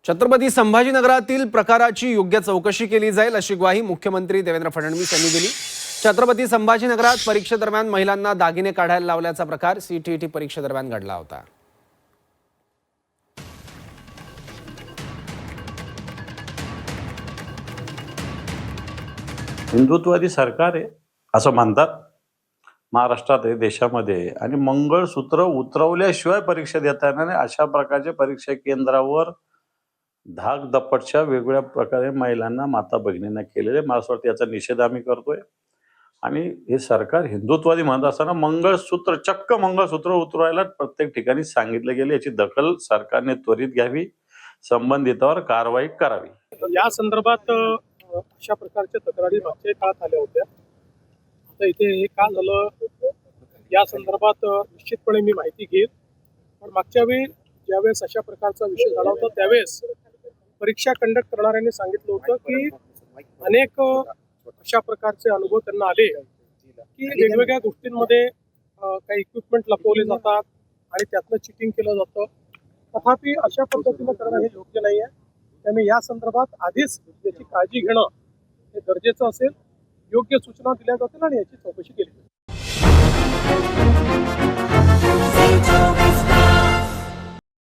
छत्रपती संभाजीनगरातील प्रकाराची योग्य चौकशी केली जाईल अशी ग्वाही मुख्यमंत्री देवेंद्र फडणवीस यांनी दिली। छत्रपती संभाजीनगरात परीक्षेदरम्यान महिलांना दागिने काढायला लावल्याचा प्रकार सीटीईटी परीक्षेदरम्यान घडला होता। हिंदुत्ववादी सरकार आहे असं म्हणतात महाराष्ट्रात आहे, देशामध्ये, आणि मंगळसूत्र उतरवल्याशिवाय परीक्षा देता येणार नाही अशा प्रकारचे परीक्षा केंद्रावर धाक दपटच्या वेगवेगळ्या प्रकारे महिलांना माता भगिनींना केलेले। मला असं वाटतं याचा निषेध आम्ही करतोय। आणि हे सरकार हिंदुत्ववादी म्हणत असताना चक्क मंगळसूत्र उतरवायला प्रत्येक ठिकाणी सांगितलं गेले। याची दखल सरकारने त्वरित घ्यावी, संबंधितावर कारवाई करावी। या संदर्भात अशा प्रकारच्या तक्रारी मागच्या काळात आल्या होत्या। आता इथे हे का झालं या संदर्भात निश्चितपणे मी माहिती घेईन। पण मागच्या वेळी ज्यावेळेस अशा प्रकारचा विषय झाला होता त्यावेळेस परीक्षा कंडक्ट करणाऱ्यांनी सांगितलं होतं की अनेक अशा प्रकारचे अनुभव त्यांना आले की वेगवेगळ्या गोष्टींमध्ये काही इक्विपमेंट लपवले जातात आणि त्यातनं चिटिंग केलं जातं। तथापि अशा पद्धतीनं करणं हे योग्य नाही आहे। त्यामुळे या संदर्भात आधीच याची काळजी घेणं हे गरजेचं असेल। योग्य सूचना दिल्या जातील आणि याची चौकशी केली जाईल।